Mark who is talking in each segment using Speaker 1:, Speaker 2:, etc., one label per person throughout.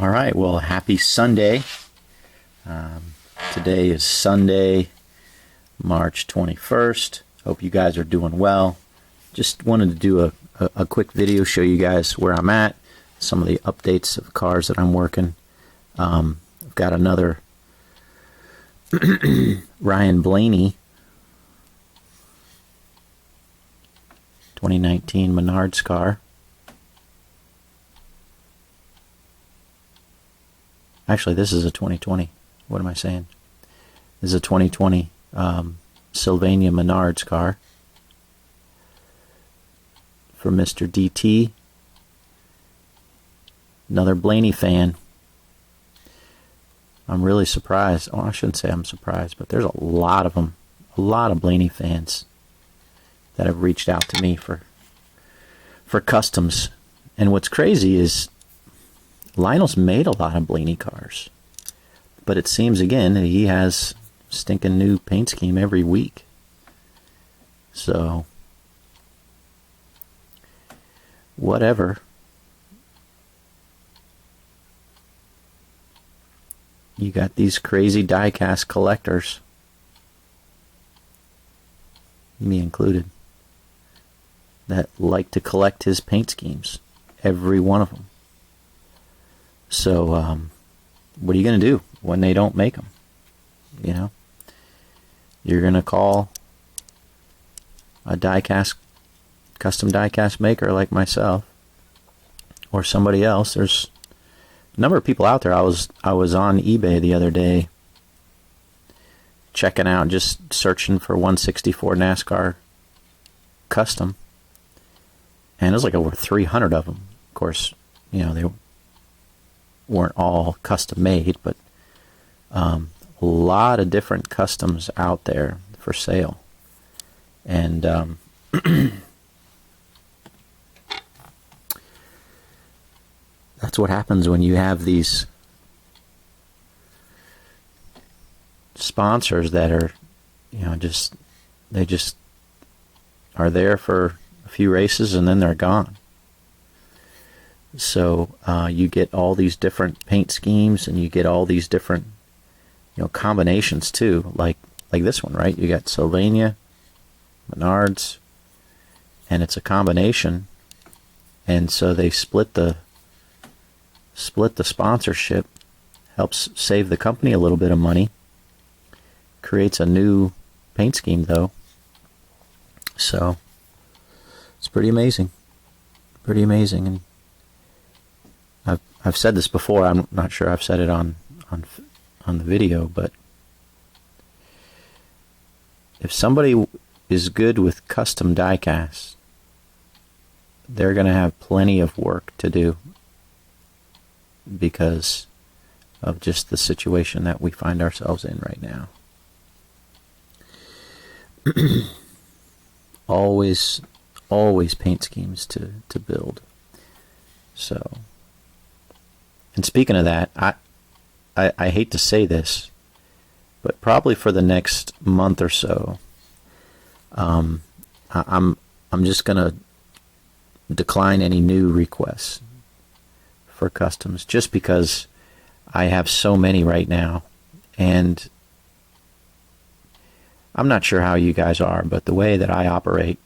Speaker 1: All right, well, happy Sunday. Today is Sunday, March 21st. Hope you guys are doing well. Just wanted to do a quick video, show you guys where I'm at, some of the updates of cars that I'm working. I've got another Ryan Blaney 2019 Menards car. Actually, this is a 2020. What am I saying? This is a 2020 Sylvania Menards car for Mr. DT. Another Blaney fan. I'm really surprised. Oh, I shouldn't say I'm surprised, but there's a lot of them. A lot of Blaney fans that have reached out to me for customs. And what's crazy is Lionel's made a lot of Blaney cars, but it seems again that he has stinking new paint scheme every week. So whatever. You got these crazy die-cast collectors, me included, that like to collect his paint schemes, every one of them. So, what are you going to do when they don't make them? You know, you're going to call a custom die-cast maker like myself, or somebody else. There's a number of people out there. I was on eBay the other day, checking out, just searching for 164 NASCAR custom, and there's like over 300 of them. Of course, you know, they weren't all custom made, but a lot of different customs out there for sale. And that's what happens when you have these sponsors that are, you know, they just are there for a few races and then they're gone. So you get all these different paint schemes, and you get all these different, you know, combinations too. Like this one, right? You got Sylvania, Menards, and it's a combination. And so they split the sponsorship, helps save the company a little bit of money. Creates a new paint scheme though. So it's pretty amazing. Pretty amazing. And I've said this before. I'm not sure I've said it on the video, but if somebody is good with custom die casts, they're going to have plenty of work to do because of just the situation that we find ourselves in right now. always paint schemes to build. So, and speaking of that, I hate to say this, but probably for the next month or so, I'm just gonna decline any new requests for customs, just because I have so many right now, and I'm not sure how you guys are, but the way that I operate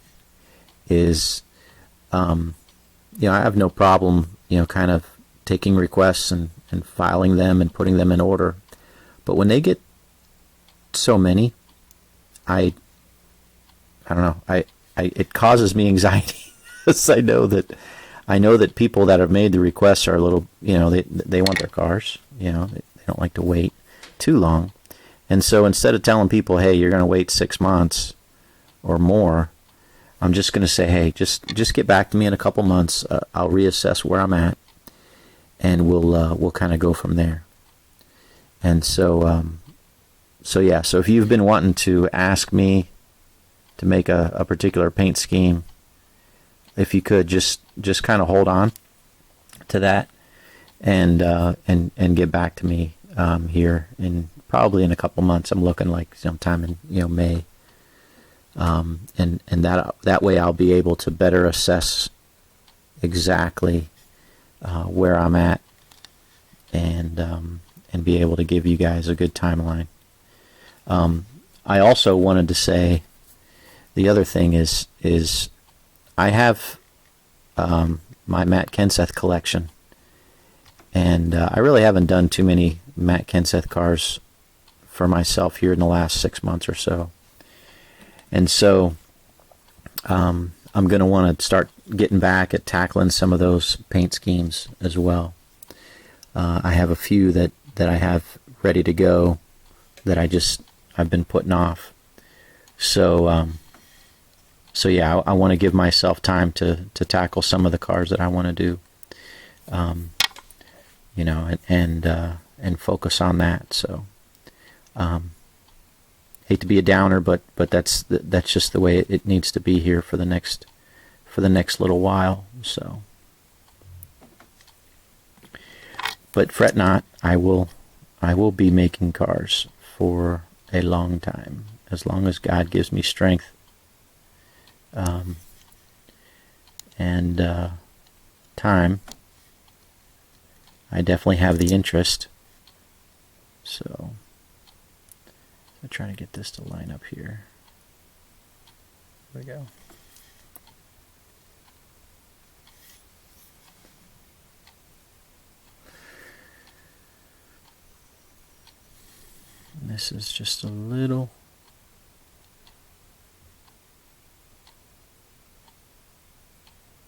Speaker 1: is, you know, I have no problem, you know, kind of taking requests and filing them and putting them in order. But when they get so many, I don't know, it causes me anxiety. Because I know that people that have made the requests are a little, you know, they want their cars, you know, they don't like to wait too long. And so instead of telling people, hey, you're going to wait 6 months or more, I'm just going to say, hey, just get back to me in a couple months. I'll reassess where I'm at, and we'll kind of go from there. And so yeah. So if you've been wanting to ask me to make a particular paint scheme, if you could just kind of hold on to that, and get back to me here in probably in a couple months. I'm looking like sometime in, you know, May. And that way I'll be able to better assess exactly where I'm at and be able to give you guys a good timeline. I also wanted to say the other thing is I have my Matt Kenseth collection, and I really haven't done too many Matt Kenseth cars for myself here in the last 6 months or so. And so I'm going to want to start getting back at tackling some of those paint schemes as well. I have a few that I have ready to go that I've been putting off. So yeah, I want to give myself time to tackle some of the cars that I want to do, and focus on that. So hate to be a downer, but that's just the way it needs to be here for the next little while. So, but fret not, I will be making cars for a long time, as long as God gives me strength and time. I definitely have the interest. So I'm trying to get this to line up here. There we go. And this is just a little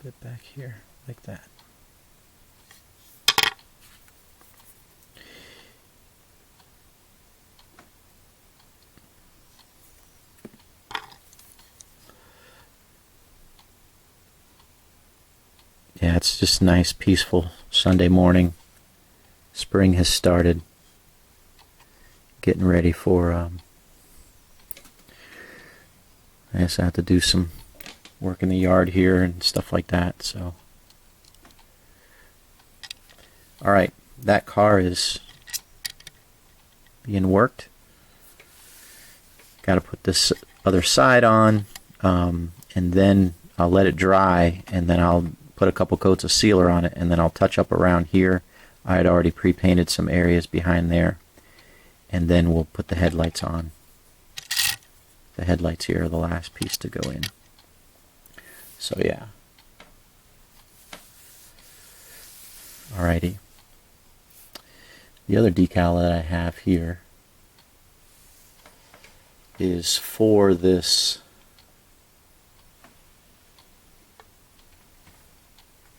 Speaker 1: bit back here, like that. Yeah, it's just nice, peaceful Sunday morning. Spring has started. Getting ready for, I guess I have to do some work in the yard here and stuff like that, so. Alright, that car is being worked. Got to put this other side on, and then I'll let it dry, and then I'll put a couple coats of sealer on it, and then I'll touch up around here. I had already pre-painted some areas behind there, and then we'll put the headlights on. The headlights here are the last piece to go in. So yeah. Alrighty. The other decal that I have here is for this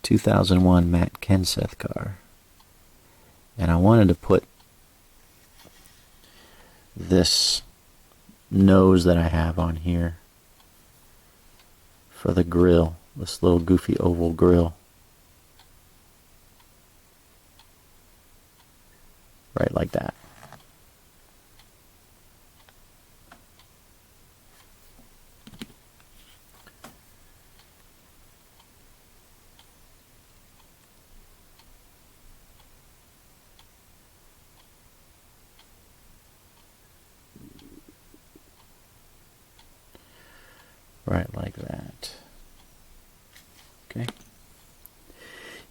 Speaker 1: 2001 Matt Kenseth car. And I wanted to put this nose that I have on here for the grill, this little goofy oval grill. Right like that. Right like that. Okay.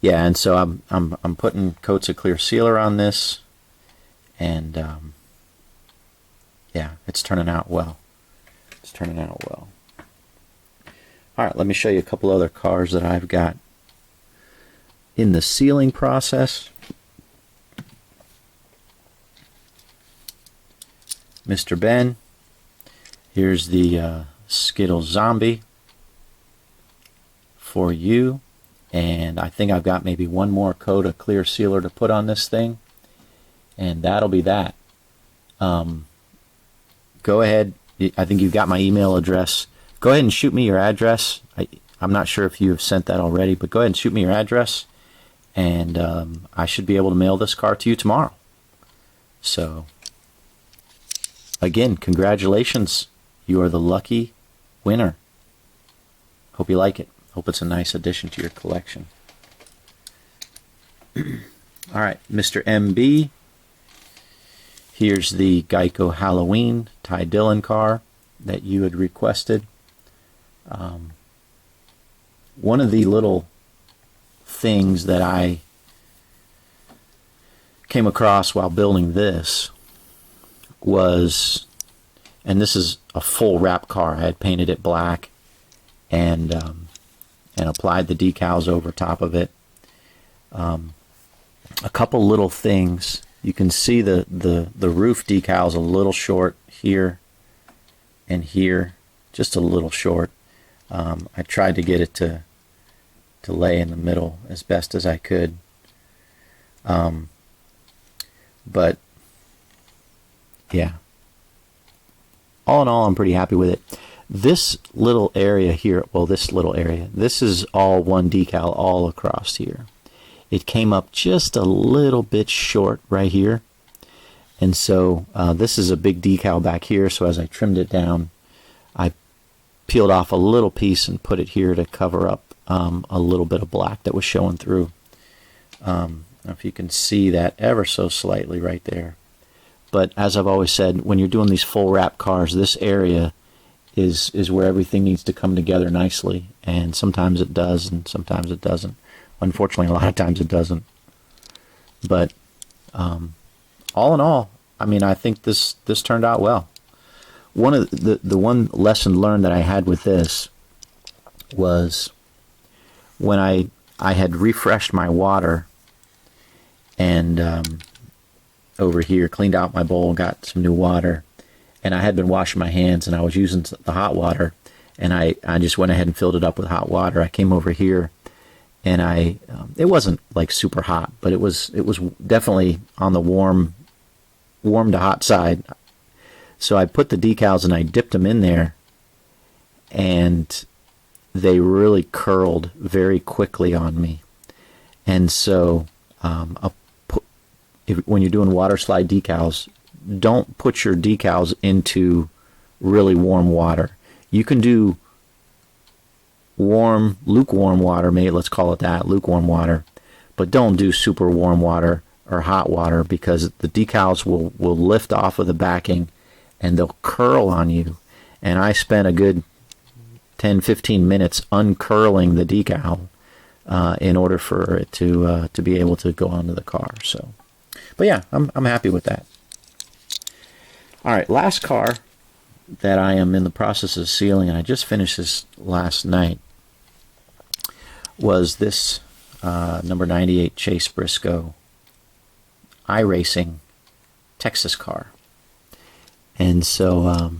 Speaker 1: Yeah, and so I'm putting coats of clear sealer on this, and yeah, it's turning out well. It's turning out well. All right, let me show you a couple other cars that I've got in the sealing process. Mr. Ben, here's the Skittle Zombie for you, and I think I've got maybe one more coat of clear sealer to put on this thing, and that'll be that. Go ahead, I think you've got my email address. Go ahead and shoot me your address. I'm not sure if you have sent that already, but go ahead and shoot me your address, and I should be able to mail this car to you tomorrow. So again, congratulations, you are the lucky winner. Hope you like it. Hope it's a nice addition to your collection. All right, Mr. MB. Here's the Geico Halloween Ty Dillon car that you had requested. One of the little things that I came across while building this was, and this is a full wrap car. I had painted it black and applied the decals over top of it. A couple little things. You can see the roof decals a little short here and here, just a little short. I tried to get it to lay in the middle as best as I could. But yeah, all in all, I'm pretty happy with it. This little area here, well, this little area, this is all one decal all across here. It came up just a little bit short right here. And so this is a big decal back here. So as I trimmed it down, I peeled off a little piece and put it here to cover up a little bit of black that was showing through. If you can see that ever so slightly right there. But as I've always said, when you're doing these full wrap cars, this area is where everything needs to come together nicely. And sometimes it does, and sometimes it doesn't. Unfortunately, a lot of times it doesn't. But all in all, I mean, I think this turned out well. One of the one lesson learned that I had with this was when I had refreshed my water and over here cleaned out my bowl, got some new water, and I had been washing my hands and I was using the hot water, and I just went ahead and filled it up with hot water. I came over here and it wasn't like super hot, but it was definitely on the warm to hot side. So I put the decals and I dipped them in there, and they really curled very quickly on me. And so when you're doing water slide decals, don't put your decals into really warm water. You can do lukewarm water, maybe let's call it that, lukewarm water, but don't do super warm water or hot water, because the decals will lift off of the backing and they'll curl on you. And I spent a good 10-15 minutes uncurling the decal in order for it to be able to go onto the car. So, but yeah, I'm happy with that. All right, last car that I am in the process of sealing, and I just finished this last night, was this number 98 Chase Briscoe iRacing Texas car. And so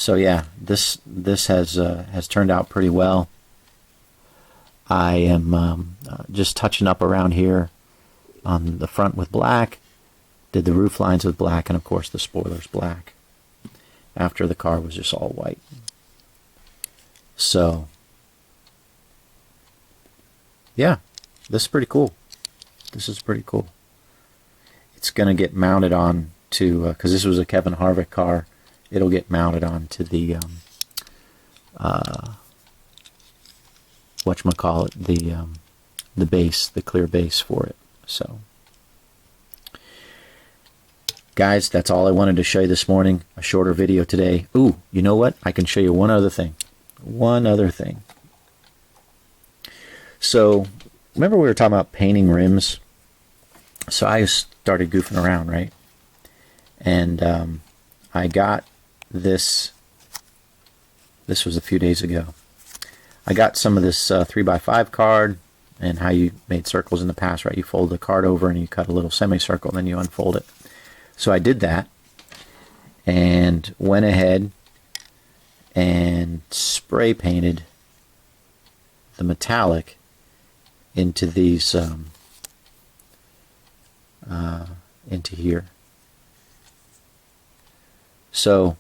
Speaker 1: yeah, this has turned out pretty well. I am just touching up around here on the front with black, did the roof lines with black, and of course the spoilers black, after the car was just all white. So yeah, this is pretty cool. This is pretty cool. It's going to get mounted on to, because this was a Kevin Harvick car, it'll get mounted on to the whatchamacallit, the base, the clear base for it. So guys, that's all I wanted to show you this morning. A shorter video today. Ooh, you know what? I can show you one other thing. One other thing. So remember we were talking about painting rims? So I started goofing around, right? And I got this was a few days ago. I got some of this 3x5 card, and how you made circles in the past, right? You fold the card over and you cut a little semicircle, and then you unfold it. So I did that and went ahead and spray painted the metallic into these into here. So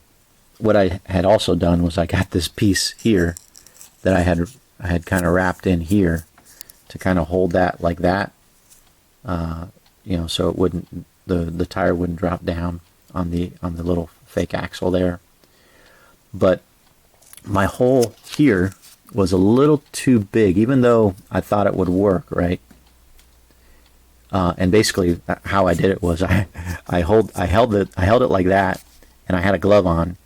Speaker 1: what I had also done was I got this piece here that I had kind of wrapped in here to kind of hold that like that, you know, so it wouldn't, the tire wouldn't drop down on the little fake axle there. But my hole here was a little too big, even though I thought it would work, right? And basically how I did it was I held it like that, and I had a glove on,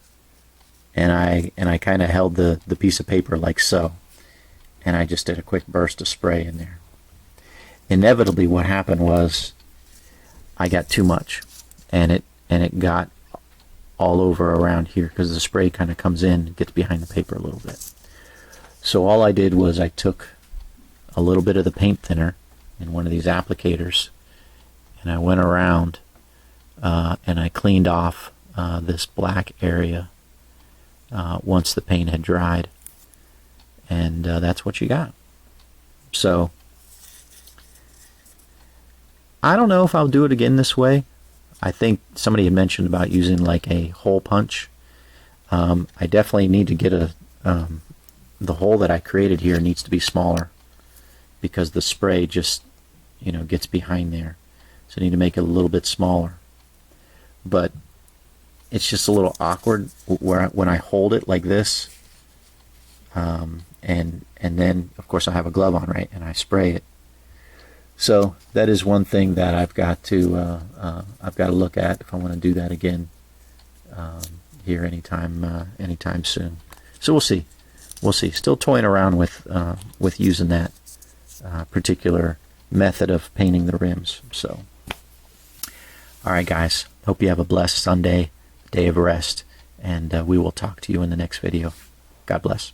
Speaker 1: and I kind of held the piece of paper like so, and I just did a quick burst of spray in there. inevitably what happened was I got too much, and it got all over around here because the spray kind of comes in, gets behind the paper a little bit. So all I did was I took a little bit of the paint thinner in one of these applicators, and I went around and I cleaned off this black area once the paint had dried, and that's what you got. So I don't know if I'll do it again this way. I think somebody had mentioned about using like a hole punch. I definitely need to get the hole that I created here needs to be smaller because the spray just, you know, gets behind there. So I need to make it a little bit smaller. But it's just a little awkward when I hold it like this, and then of course I have a glove on, right, and I spray it. So that is one thing that I've got to look at if I want to do that again here anytime soon. So we'll see. Still toying around with using that particular method of painting the rims. So, all right, guys. Hope you have a blessed Sunday, day of rest, and we will talk to you in the next video. God bless.